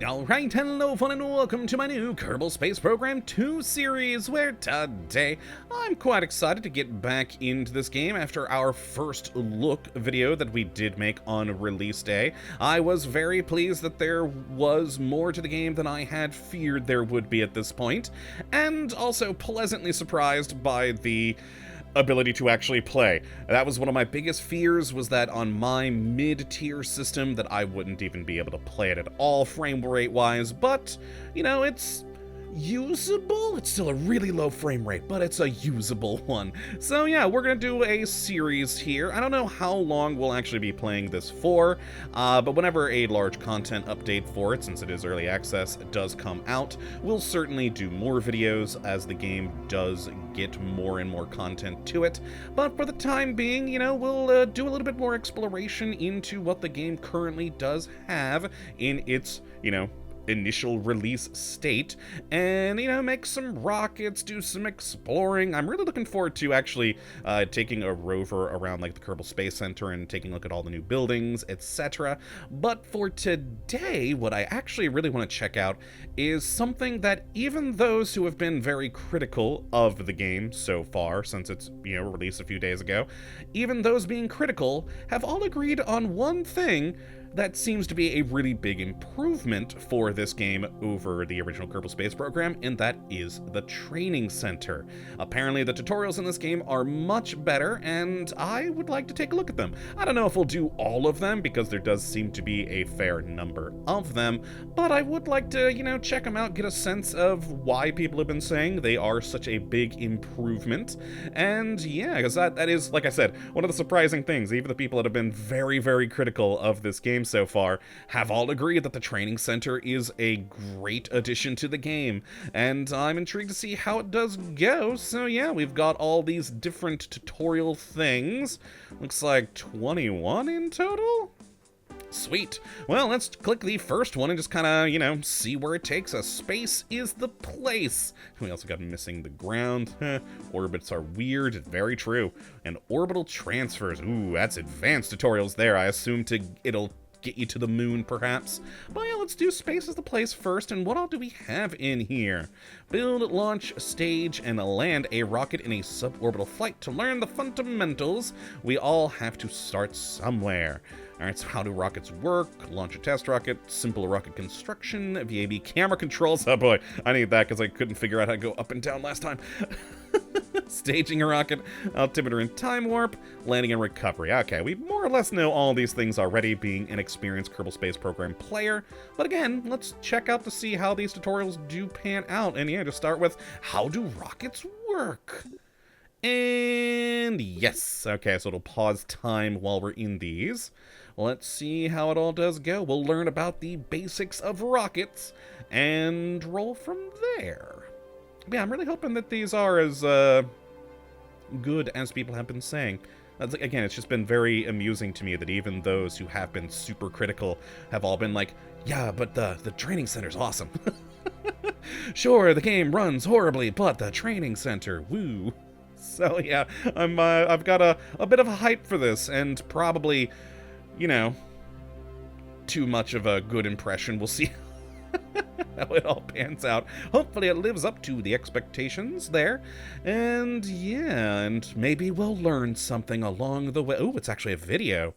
Alright, hello fun and welcome to my new Kerbal Space Program 2 series, where today I'm quite excited to get back into this game after our first look video that we did make on release day. I was very pleased that there was more to the game than I had feared there would be at this point, and also pleasantly surprised by the ability to actually play. That was one of my biggest fears, was that on my mid-tier system that I wouldn't even be able to play it at all frame rate wise, but you know, it's usable. It's still a really low frame rate, but it's a usable one. So yeah, we're gonna do a series here. I don't know how long we'll actually be playing this for, but whenever a large content update for it, since it is early access, does come out, we'll certainly do more videos as the game does get more and more content to it. But for the time being, you know, we'll do a little bit more exploration into what the game currently does have in its, you know, initial release state, and you know, make some rockets, do some exploring. I'm really looking forward to actually taking a rover around like the Kerbal Space Center and taking a look at all the new buildings, etc. But for today, what I actually really want to check out is something that even those who have been very critical of the game so far, since it's, you know, released a few days ago, even those being critical have all agreed on one thing that seems to be a really big improvement for this game over the original Kerbal Space Program, and that is the training center. Apparently the tutorials in this game are much better, and I would like to take a look at them. I don't know if we'll do all of them, because there does seem to be a fair number of them, but I would like to, you know, check them out, get a sense of why people have been saying they are such a big improvement. And yeah, because that is, like I said, one of the surprising things. Even the people that have been very, very critical of this game so far have all agreed that the training center is a great addition to the game, and I'm intrigued to see how it does go. So yeah, we've got all these different tutorial things. Looks like 21 in total? Sweet. Well, let's click the first one and just kind of, you know, see where it takes us. Space is the place. We also got missing the ground. Orbits are weird. Very true. And orbital transfers. Ooh, that's advanced tutorials there. I assume it'll get you to the moon, perhaps. But yeah, let's do space as the place first, and what all do we have in here? Build, launch, stage, and land a rocket in a suborbital flight. To learn the fundamentals, we all have to start somewhere. Alright, so how do rockets work? Launch a test rocket, simple rocket construction, VAB camera controls. Oh boy, I need that because I couldn't figure out how to go up and down last time. Staging a rocket, altimeter and time warp, landing and recovery. Okay, we more or less know all these things already, being an experienced Kerbal Space Program player. But again, let's check out to see how these tutorials do pan out. And yeah, to start with, how do rockets work? And yes, okay, so it'll pause time while we're in these. Let's see how it all does go. We'll learn about the basics of rockets and roll from there. Yeah, I'm really hoping that these are as good as people have been saying. Again, it's just been very amusing to me that even those who have been super critical have all been like, yeah, but the training center's awesome. Sure, the game runs horribly, but the training center, woo. So yeah, I've got a bit of a hype for this, and probably, you know, too much of a good impression. We'll see how it all pans out. Hopefully it lives up to the expectations there. And yeah, and maybe we'll learn something along the way. Ooh, it's actually a video.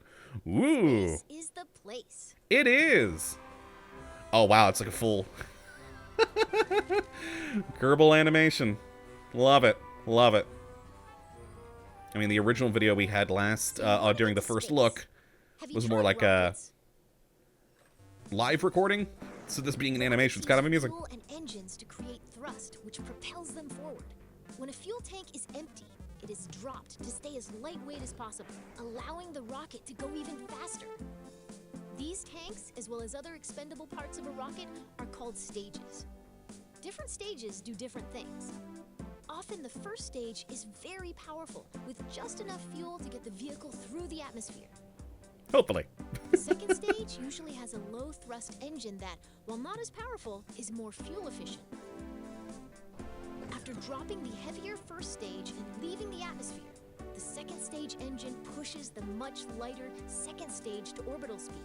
Ooh. This is the place. It is. Oh wow, it's like a full Kerbal animation. Love it. Love it. I mean, the original video we had last during the first look was more like a live recording. So this being an animation, it's kind of amusing. Fuel and engines to create thrust, which propels them forward. When a fuel tank is empty, it is dropped to stay as lightweight as possible, allowing the rocket to go even faster. These tanks, as well as other expendable parts of a rocket, are called stages. Different stages do different things. Often the first stage is very powerful, with just enough fuel to get the vehicle through the atmosphere. Hopefully. The second stage usually has a low-thrust engine that, while not as powerful, is more fuel efficient. After dropping the heavier first stage and leaving the atmosphere, the second stage engine pushes the much lighter second stage to orbital speed.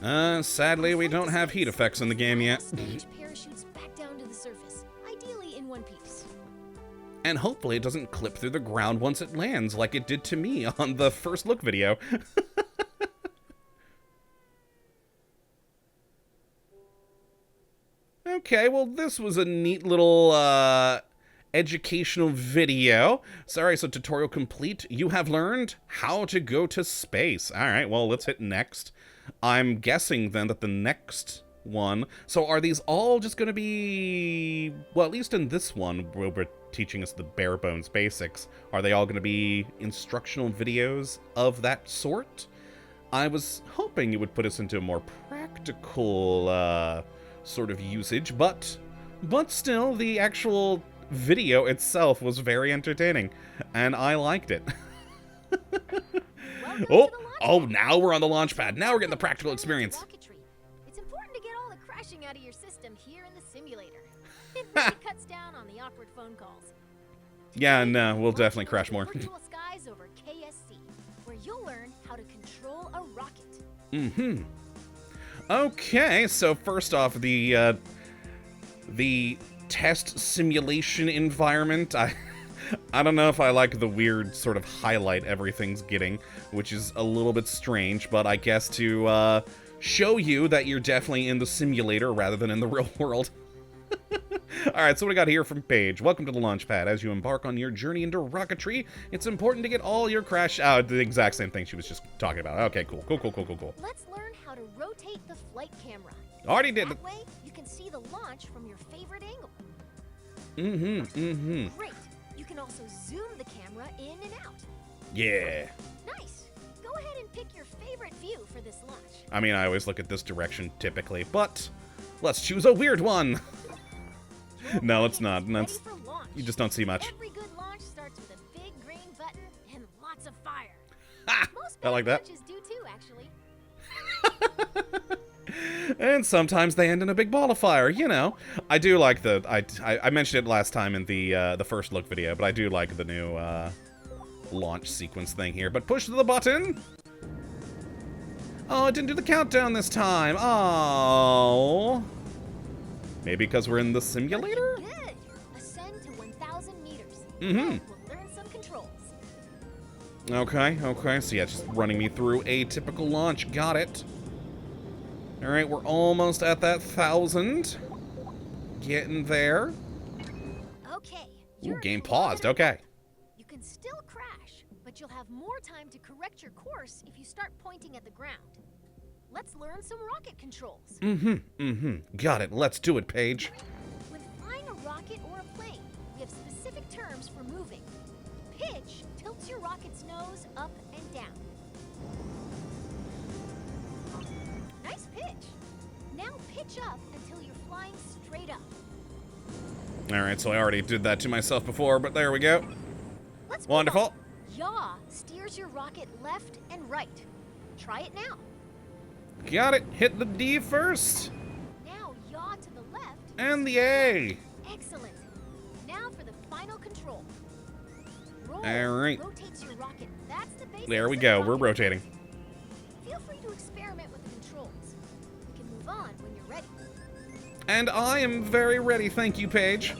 Sadly, we don't have heat effects in the game yet. Stage parachutes back down to the surface, ideally in one piece. And hopefully it doesn't clip through the ground once it lands like it did to me on the first look video. Okay, well, this was a neat little educational video. Sorry, so tutorial complete. You have learned how to go to space. All right, well, let's hit next. I'm guessing then that the next one... So are these all just going to be... Well, at least in this one, where we're teaching us the bare bones basics, are they all going to be instructional videos of that sort? I was hoping it would put us into a more practical sort of usage, but still, the actual video itself was very entertaining, and I liked it. Oh, now we're on the launch pad. Now we're getting the practical experience. Rocketry. It's important to get all the crashing out of your system here in the simulator. It really cuts down on the awkward phone calls. Yeah, no, we'll definitely crash more. Virtual skies over KSC, where you'll learn how to control a rocket. Mm-hmm. Okay, so first off, the test simulation environment. I don't know if I like the weird sort of highlight everything's getting, which is a little bit strange, but I guess to show you that you're definitely in the simulator rather than in the real world. Alright, so what I got here from Paige. Welcome to the launch pad. As you embark on your journey into rocketry, it's important to get all your crash... the exact same thing she was just talking about. Okay, cool. Let's learn how to rotate the flight camera. Already did. That way, you can see the launch from your favorite angle. Great. You can also zoom the camera in and out. Yeah. Nice. Go ahead and pick your favorite view for this launch. I mean, I always look at this direction typically, but let's choose a weird one. No, it's not. That's, you just don't see much. Every good launch starts with a big green button and lots of fire. Ha! Most I like that. launches do too, actually. And sometimes they end in a big ball of fire, you know. I do like the... I mentioned it last time in the first look video, but I do like the new launch sequence thing here. But push the button. Oh, it didn't do the countdown this time. Oh. Maybe because we're in the simulator? Good. Ascend to 1,000 meters. Mm-hmm. Then we'll learn some controls. Okay. So yeah, just running me through a typical launch. Got it. All right, we're almost at that 1,000. Getting there. Okay. Ooh, game paused. Okay. You can still crash, but you'll have more time to correct your course if you start pointing at the ground. Let's learn some rocket controls. Got it. Let's do it, Paige. When flying a rocket or a plane, we have specific terms for moving. Pitch tilts your rocket's nose up and down. Nice pitch. Now pitch up until you're flying straight up. All right, so I already did that to myself before, but there we go. Let's Wonderful. Yaw steers your rocket left and right. Try it now. Got it. Hit the D first. Now yaw to the left. And the A. Excellent. Now for the final control. Roll All right. rotates your rocket. That's the basics There we of go. rocket. We're rotating. Feel free to experiment with the controls. We can move on when you're ready. And I am very ready. Thank you, Paige.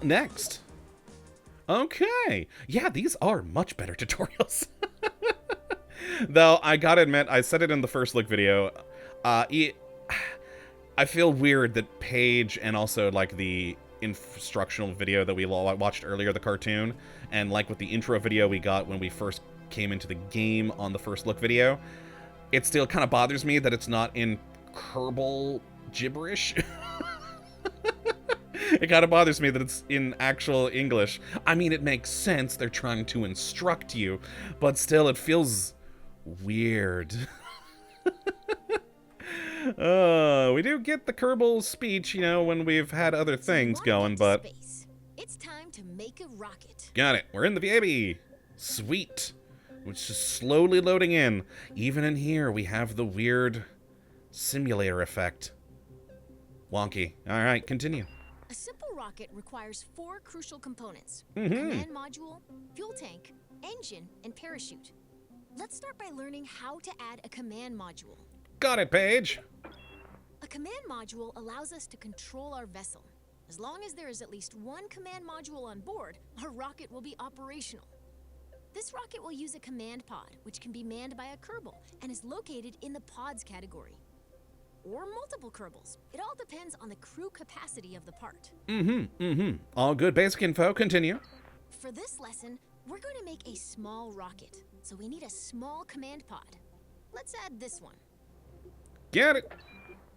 Next. Okay. Yeah, these are much better tutorials. Though, I gotta admit, I said it in the first look video, I feel weird that Paige and also, like, the instructional video that we watched earlier, the cartoon, and, like, with the intro video we got when we first came into the game on the first look video, it still kind of bothers me that it's not in Kerbal gibberish. It kind of bothers me that it's in actual English. I mean, it makes sense, they're trying to instruct you, but still, it feels weird. We do get the Kerbal speech, you know, when we've had other things going, but... Space. It's time to make a rocket. Got it. We're in the baby. Sweet. Which is slowly loading in. Even in here, we have the weird simulator effect. Wonky. All right, continue. A simple rocket requires 4 crucial components. Mm-hmm. Command module, fuel tank, engine, and parachute. Let's start by learning how to add a command module. Got it, Paige. A command module allows us to control our vessel. As long as there is at least one command module on board, our rocket will be operational. This rocket will use a command pod, which can be manned by a Kerbal, and is located in the pods category. Or multiple Kerbals. It all depends on the crew capacity of the part. All good basic info. Continue. For this lesson, we're going to make a small rocket, so we need a small command pod. Let's add this one. Get it.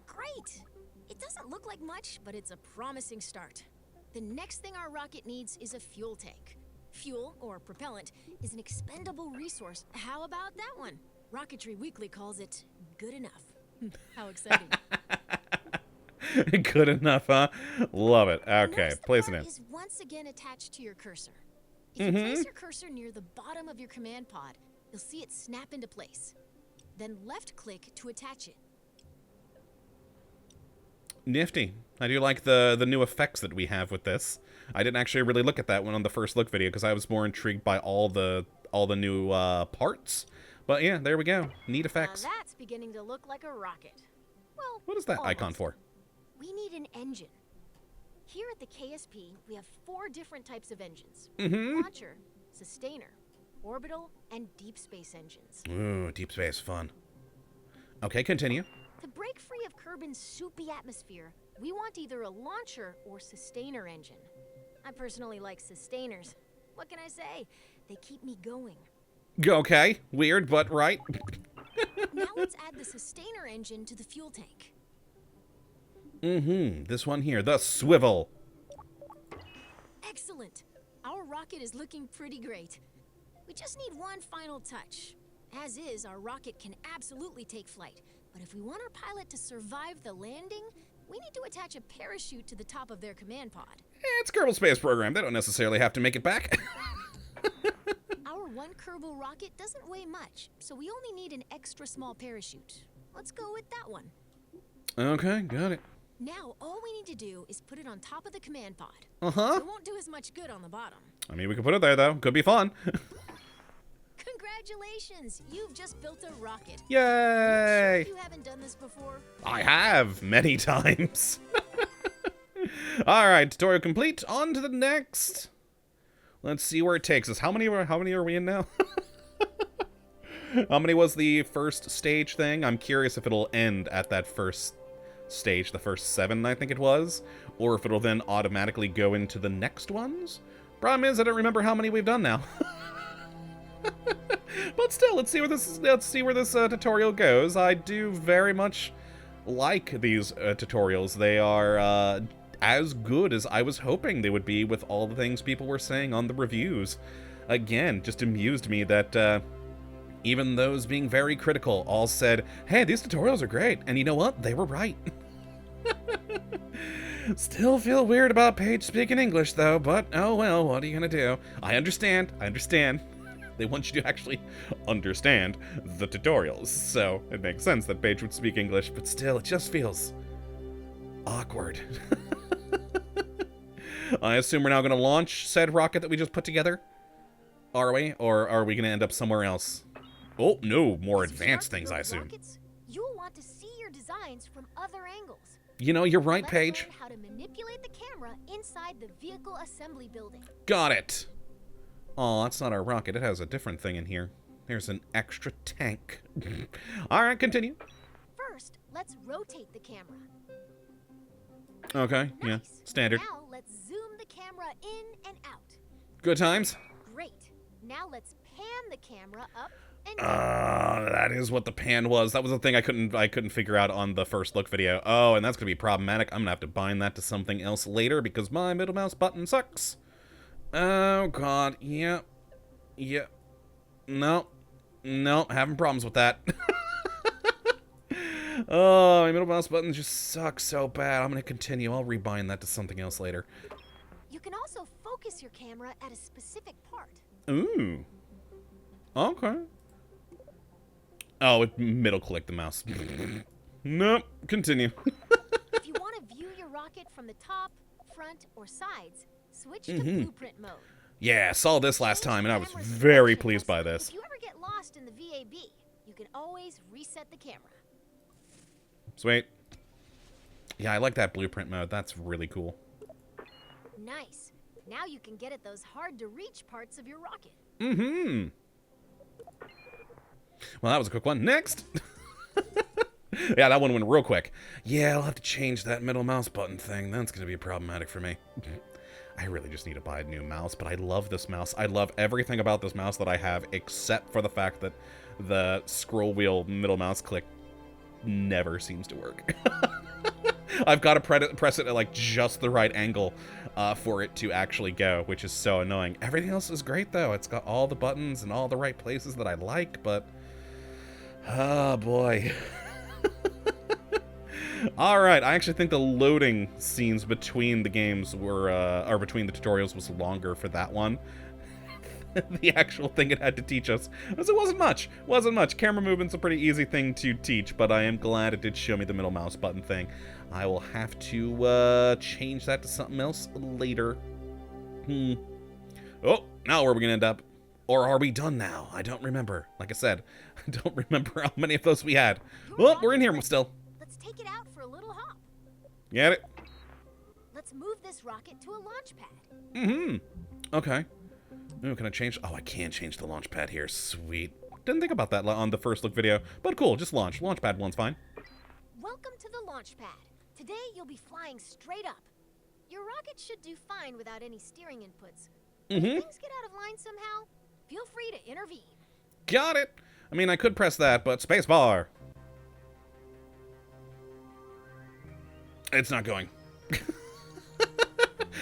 Great! It doesn't look like much, but it's a promising start. The next thing our rocket needs is a fuel tank. Fuel, or propellant, is an expendable resource. How about that one? Rocketry Weekly calls it good enough. How exciting. Good enough, huh? Love it. Okay, Notice the place it part in. is once again attached to your cursor. If you place your cursor near the bottom of your command pod, you'll see it snap into place. Then left-click to attach it. Nifty. I do like the new effects that we have with this. I didn't actually really look at that one on the first look video because I was more intrigued by all the new parts. But yeah, there we go. Neat effects. Now that's beginning to look like a rocket. Well, What is that almost. icon for? We need an engine. Here at the KSP, we have 4 different types of engines. Mm-hmm. Launcher, sustainer, orbital, and deep space engines. Ooh, deep space fun. Okay, continue. To break free of Kerbin's soupy atmosphere, we want either a launcher or sustainer engine. I personally like sustainers. What can I say? They keep me going. Okay, weird, but right. Now let's add the sustainer engine to the fuel tank. This one here, the swivel. Excellent. Our rocket is looking pretty great. We just need one final touch. As is, our rocket can absolutely take flight. But if we want our pilot to survive the landing, we need to attach a parachute to the top of their command pod. It's Kerbal Space Program. They don't necessarily have to make it back. Our one Kerbal rocket doesn't weigh much, so we only need an extra small parachute. Let's go with that one. Okay, got it. Now, all we need to do is put it on top of the command pod. Uh-huh. It won't do as much good on the bottom. I mean, we could put it there, though. Could be fun. Congratulations! You've just built a rocket. Yay! You haven't done this before? I have, many times. Alright, tutorial complete. On to the next. Let's see where it takes us. How many are we in now? How many was the first stage thing? I'm curious if it'll end at that first stage, the first 7, I think it was, or if it'll then automatically go into the next ones. Problem is, I don't remember how many we've done now. But still, let's see where this tutorial goes. I do very much like these tutorials. They are as good as I was hoping they would be with all the things people were saying on the reviews. Again, just amused me that even those being very critical all said, hey, these tutorials are great. And you know what? They were right. Still feel weird about Paige speaking English, though, but oh well, what are you gonna do? I understand. They want you to actually understand the tutorials, so it makes sense that Paige would speak English, but still, it just feels awkward. I assume we're now gonna launch said rocket that we just put together? Are we? Or are we gonna end up somewhere else? Oh, no, more As you advanced start to things, build I assume. rockets, you'll want to see your designs from other angles. You know, you're right, Let's Paige. learn how to manipulate the camera inside the vehicle assembly building. Got it. Oh, that's not our rocket. It has a different thing in here. There's an extra tank. All right, continue. First, let's rotate the camera. Okay, yeah, Nice. standard. Now let's zoom the camera in and out. Good times. Great. Now let's pan the camera up and down. That is what the pan was. That was the thing I couldn't figure out on the first look video. Oh, and that's gonna be problematic. I'm gonna have to bind that to something else later because my middle mouse button sucks. Oh god, yeah. No, having problems with that. Oh, my middle mouse button just sucks so bad. I'm gonna continue. I'll rebind that to something else later. You can also focus your camera at a specific part. Ooh. Okay. Oh, it middle click the mouse. Nope. Continue. If you want to view your rocket from the top, front, or sides, switch to blueprint mode. Yeah, saw this last Change time, the and I was camera's very direction, pleased by so this. If you ever get lost in the VAB, you can always reset the camera. Sweet. Yeah, I like that blueprint mode. That's really cool. Nice. Now you can get at those hard-to-reach parts of your rocket. Mm-hmm. Well, that was a quick one. Next! Yeah, that one went real quick. Yeah, I'll have to change that middle mouse button thing. That's going to be problematic for me. I really just need to buy a new mouse, but I love this mouse. I love everything about this mouse that I have, except for the fact that the scroll wheel middle mouse click never seems to work. I've got to press it at like just the right angle for it to actually go, which is so annoying. Everything else is great, though. It's got all the buttons and all the right places that I like, but... oh, boy. Alright, I actually think the loading scenes between the games were, or between the tutorials was longer for that one. The actual thing it had to teach us, because it wasn't much. Wasn't much. Camera movement's a pretty easy thing to teach, but I am glad it did show me the middle mouse button thing. I will have to, change that to something else later. Oh, now where are we gonna end up? Or are we done now? I don't remember. Like I said, I don't remember how many of those we had. Well, we're in here still. Let's take it out for a little hop. Get it? Let's move this rocket to a launch pad. Mm-hmm. Okay. Ooh, can I change? Oh, I can change the launch pad here. Sweet. Didn't think about that on the first look video, but cool. Just launch. Launch pad one's fine. Welcome to the launch pad. Today you'll be flying straight up. Your rocket should do fine without any steering inputs. If things get out of line somehow, feel free to intervene. Got it. I mean, I could press that, but space bar. It's not going.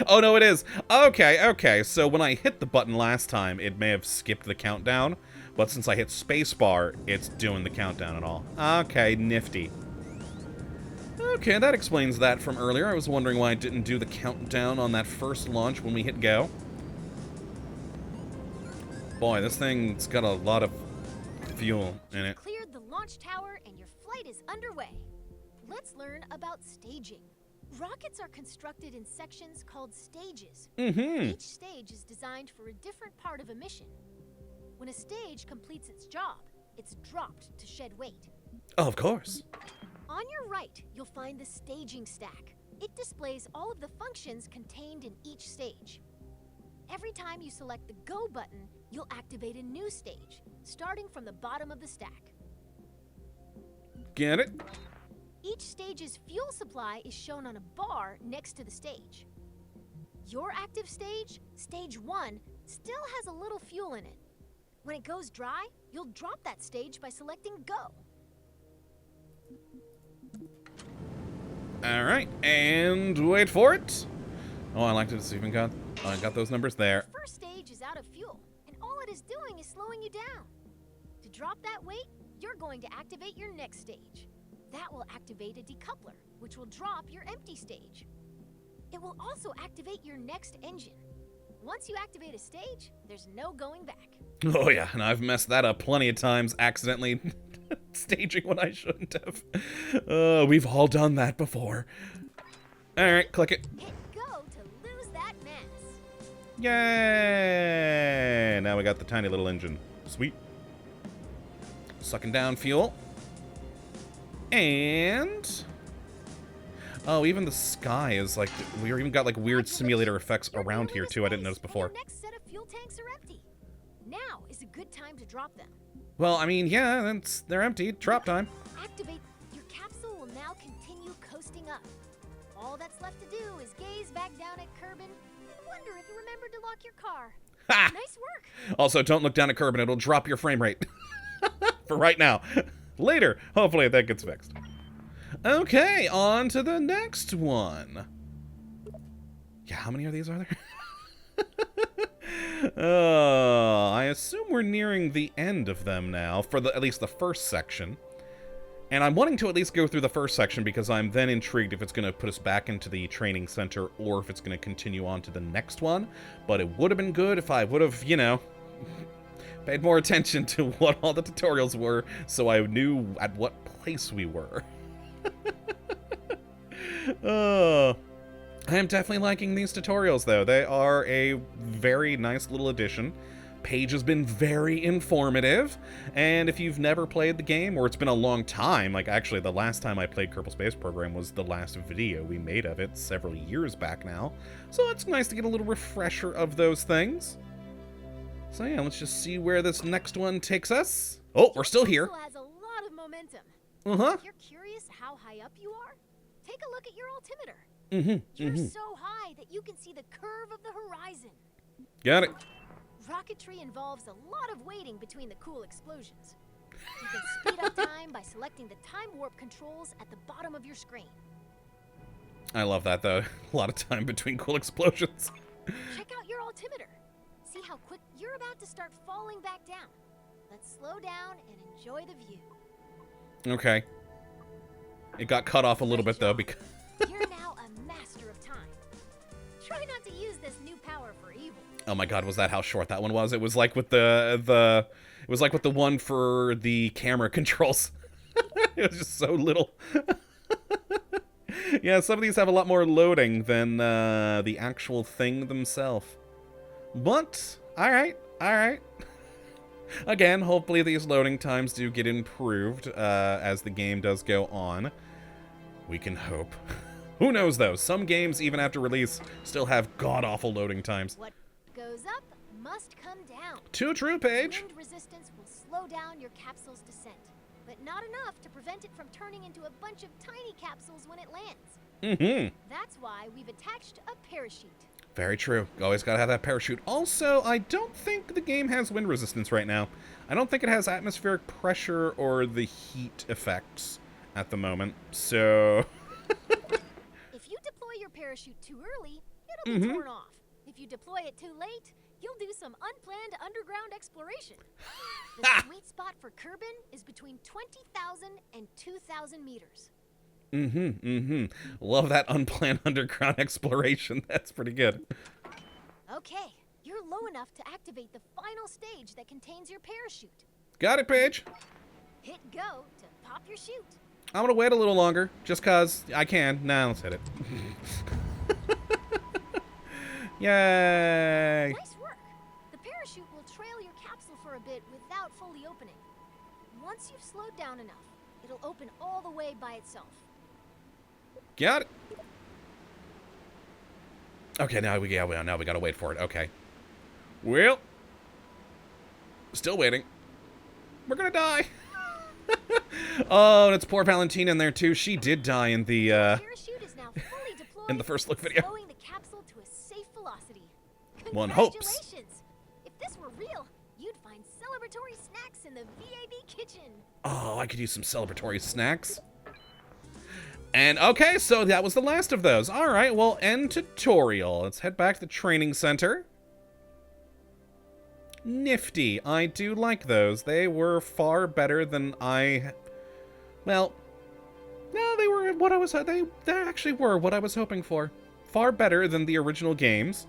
Oh, no, it is. Okay. So when I hit the button last time, it may have skipped the countdown. But since I hit spacebar, it's doing the countdown and all. Okay, nifty. Okay, that explains that from earlier. I was wondering why I didn't do the countdown on that first launch when we hit go. Boy, this thing's got a lot of fuel in it. Cleared the launch tower and your flight is underway. Let's learn about staging. Rockets are constructed in sections called stages. Each stage is designed for a different part of a mission. When a stage completes its job, it's dropped to shed weight. Oh, of course. On your right, you'll find the staging stack. It displays all of the functions contained in each stage. Every time you select the Go button, you'll activate a new stage, starting from the bottom of the stack. Get it? Each stage's fuel supply is shown on a bar next to the stage. Your active stage, Stage 1, still has a little fuel in it. When it goes dry, you'll drop that stage by selecting Go. Alright, and wait for it. Oh, I liked it. It's even got, I got those numbers there. The first stage is out of fuel, and all it is doing is slowing you down. To drop that weight, you're going to activate your next stage. That will activate a decoupler, which will drop your empty stage. It will also activate your next engine. Once you activate a stage, there's no going back. Oh yeah, and I've messed that up plenty of times, accidentally staging when I shouldn't have. We've all done that before. Alright, click it. Hit Go to lose that mass. Yay! Now we got the tiny little engine. Sweet. Sucking down fuel. And... oh, even the sky is like... we even got like weird simulator effects around here too I didn't notice before. Your next set of fuel tanks are empty. Now is a good time to drop them. Well, I mean, yeah, they're empty. Drop time. Activate. Your capsule will now continue coasting up. All that's left to do is gaze back down at Kerbin and wonder if you remembered to lock your car. Ha! Nice work. Also, don't look down at Kerbin. It'll drop your frame rate. For right now. Later, hopefully that gets fixed. Okay, on to the next one. Yeah, how many of these are there? I assume we're nearing the end of them now, for at least the first section. And I'm wanting to at least go through the first section because I'm then intrigued if it's going to put us back into the training center or if it's going to continue on to the next one. But it would have been good if I would have, you know, paid more attention to what all the tutorials were so I knew at what place we were. I am definitely liking these tutorials, though. They are a very nice little addition Paige has been very informative, and if you've never played the game, or it's been a long time, like actually the last time I played Kerbal Space Program was the last video we made of it several years back now, so it's nice to get a little refresher of those things. So yeah, let's just see where this next one takes us. Oh, we're still here. Has a lot of momentum. Uh-huh. If you're curious how high up you are, take a look at your altimeter. Mm-hmm. You're so high that you can see the curve of the horizon. Got it. Rocketry involves a lot of waiting between the cool explosions. You can speed up time by selecting the time warp controls at the bottom of your screen. I love that, though. A lot of time between cool explosions. Check out your altimeter. See how quick you're about to start falling back down. Let's slow down and enjoy the view. Okay. It got cut off a little bit, though, because... You're now a master of time. Try not to use this new power for evil. Oh my god, was that how short that one was? It was like with it was like with the one for the camera controls. It was just so little. Yeah, some of these have a lot more loading than the actual thing themselves. But, alright. Again, hopefully these loading times do get improved as the game does go on. We can hope. Who knows, though? Some games, even after release, still have god-awful loading times. What goes up must come down. Too true, Paige. Wind resistance will slow down your capsule's descent, but not enough to prevent it from turning into a bunch of tiny capsules when it lands. That's why we've attached a parachute. Very true. Always gotta have that parachute. Also, I don't think the game has wind resistance right now. I don't think it has atmospheric pressure or the heat effects at the moment, so... If you deploy your parachute too early, it'll be torn off. If you deploy it too late, you'll do some unplanned underground exploration. The sweet spot for Kerbin is between 20,000 and 2,000 meters. Love that unplanned underground exploration. That's pretty good. Okay, you're low enough to activate the final stage that contains your parachute. Got it, Paige. Hit go to pop your chute. I'm gonna wait a little longer, just cause I can. Nah, let's hit it. Yay! Nice work. The parachute will trail your capsule for a bit without fully opening. Once you've slowed down enough, it'll open all the way by itself. Got it. Okay, now we gotta wait for it. Okay. Well, still waiting. We're gonna die. Oh, and it's poor Valentina in there too. She did die in the Parachute is now fully deployed in the first look video. slowing the capsule to a safe velocity. One hopes. Congratulations! If this were real, you'd find celebratory snacks in the VAB kitchen. Oh, I could use some celebratory snacks. And okay, so that was the last of those. All right, well, end tutorial. Let's head back to the training center. Nifty. I do like those. They were far better than well, no, they were what I was, they actually were what I was hoping for. Far better than the original games.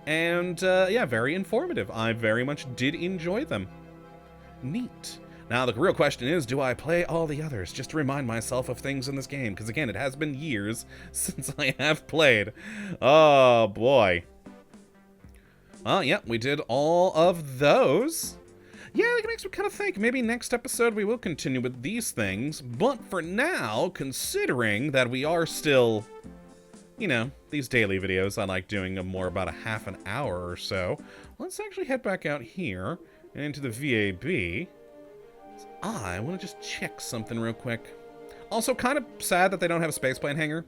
And, yeah, very informative. I very much did enjoy them. Neat. Now, the real question is, do I play all the others just to remind myself of things in this game? Because, again, it has been years since I have played. Oh, boy. Well, yeah, we did all of those. Yeah, it makes me kind of think maybe next episode we will continue with these things. But for now, considering that we are still, you know, these daily videos, I like doing them more about a half an hour or so. Let's actually head back out here into the VAB. I want to just check something real quick. Also, kind of sad that they don't have a spaceplane hangar.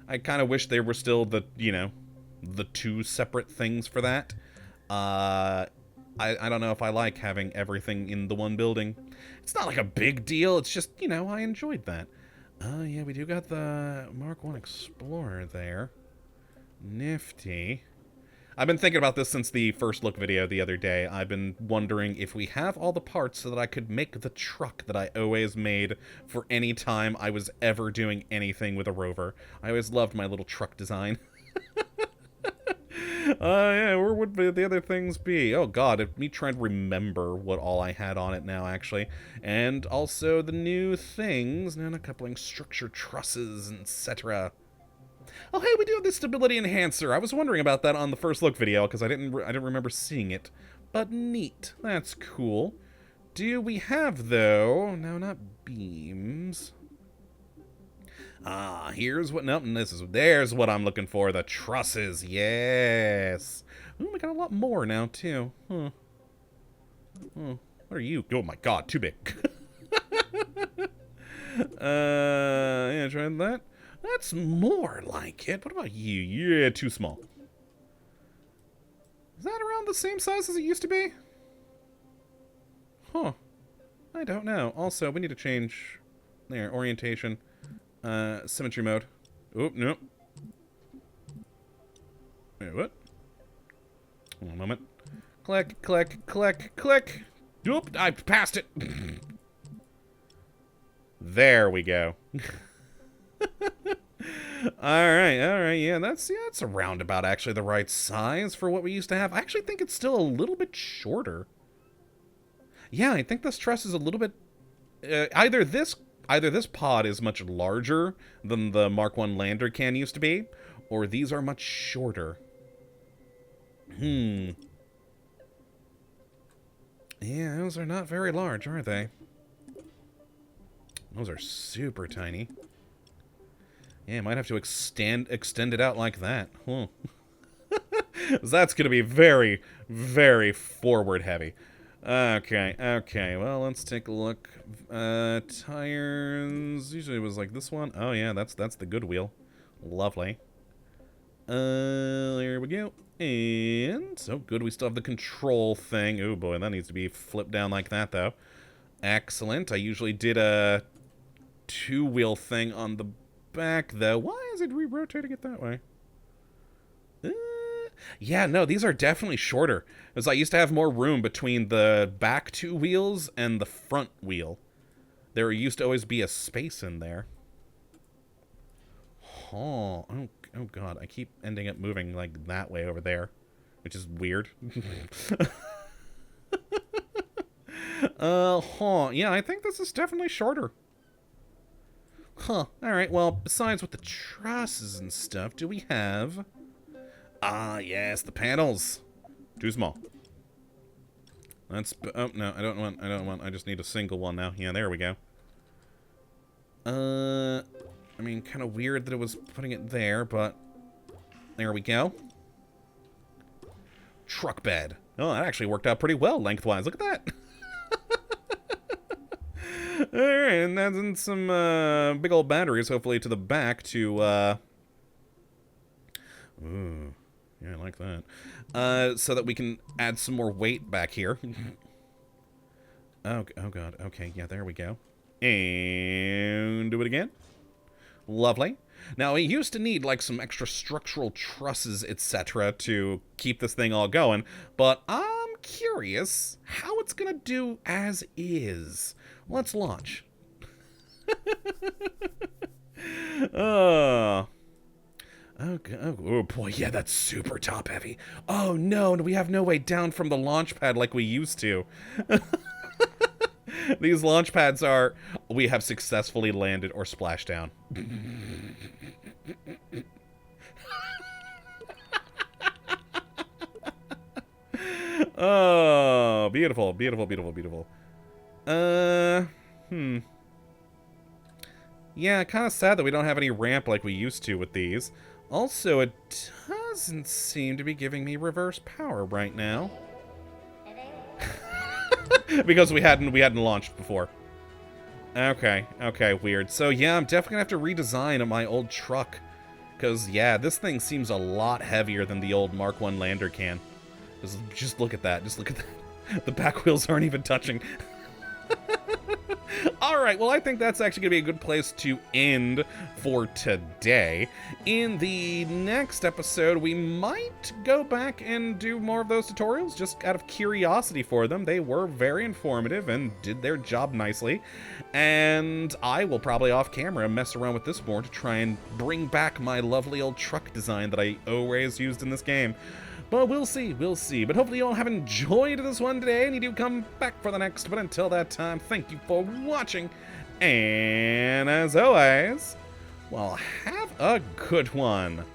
I kind of wish they were still the, you know, the two separate things for that. I don't know if I like having everything in the one building. It's not like a big deal. It's just, you know, I enjoyed that. Yeah, we do got the Mark 1 Explorer there. Nifty. I've been thinking about this since the first look video the other day. I've been wondering if we have all the parts so that I could make the truck that I always made for any time I was ever doing anything with a Rover. I always loved my little truck design. Yeah, where would the other things be? Oh god, me trying to remember what all I had on it now, actually. And also the new things, nano-coupling, structure, trusses, etc. Oh, hey, we do have the stability enhancer. I was wondering about that on the first look video, because I didn't remember seeing it but neat. That's cool. Do we have, though... No, not beams. Ah, here's what... Nope, there's what I'm looking for. The trusses. Yes. Ooh, we got a lot more now, too. Huh. Oh, what are you? Oh my god, too big. Yeah, try that. That's more like it. What about you? Yeah, too small. Is that around the same size as it used to be? Huh. I don't know. Also, we need to change... There, orientation. Symmetry mode. Oop, nope. Wait, what? One moment. Click, click, click, click. Oop, I passed it. There we go. Alright, yeah, that's around about actually the right size for what we used to have. I actually think it's still a little bit shorter. Yeah, I think this truss is a little bit... either this pod is much larger than the Mark 1 lander can used to be, or these are much shorter. Yeah, those are not very large, are they? Those are super tiny. Yeah, might have to extend it out like that. Huh. That's going to be very, very forward heavy. Okay, well, let's take a look. Tires, usually it was like this one. Oh yeah, that's the good wheel. Lovely. There we go. And, so good, we still have the control thing. Oh boy, that needs to be flipped down like that, though. Excellent. I usually did a two-wheel thing on the back, though. Why is it re-rotating it that way? Yeah, no, these are definitely shorter. Because I used to have more room between the back two wheels and the front wheel. There used to always be a space in there. Oh god, I keep ending up moving like that way over there, which is weird. Yeah, I think this is definitely shorter. Huh, alright, well, besides with the trusses and stuff, do we have... Ah, yes, the panels. Too small. That's... Oh, no, I don't want... I just need a single one now. Yeah, there we go. I mean, kind of weird that it was putting it there, but... There we go. Truck bed. Oh, that actually worked out pretty well lengthwise. Look at that. Alright, and that's in some big old batteries, hopefully, to the back to... Ooh. Yeah, I like that. So that we can add some more weight back here. Oh god. Okay, yeah, there we go. And do it again. Lovely. Now, we used to need, like, some extra structural trusses, etc. to keep this thing all going, but I'm curious how it's gonna do as is. Let's launch. Oh, boy, yeah, that's super top heavy. Oh no, we have no way down from the launch pad like we used to. These launch pads are, we have successfully landed or splashed down. Oh, beautiful, beautiful, beautiful, beautiful. Yeah, kind of sad that we don't have any ramp like we used to with these. Also, it doesn't seem to be giving me reverse power right now. Because we hadn't launched before. Okay, weird. So yeah, I'm definitely gonna have to redesign my old truck. Because, yeah, this thing seems a lot heavier than the old Mark 1 lander can. Just look at that. Just look at that. The back wheels aren't even touching. Alright, well, I think that's actually going to be a good place to end for today. In the next episode, we might go back and do more of those tutorials, just out of curiosity for them. They were very informative and did their job nicely. And I will probably off camera mess around with this more to try and bring back my lovely old truck design that I always used in this game. But we'll see. But hopefully you all have enjoyed this one today, and you do come back for the next. But until that time, thank you for watching. And as always, well, have a good one.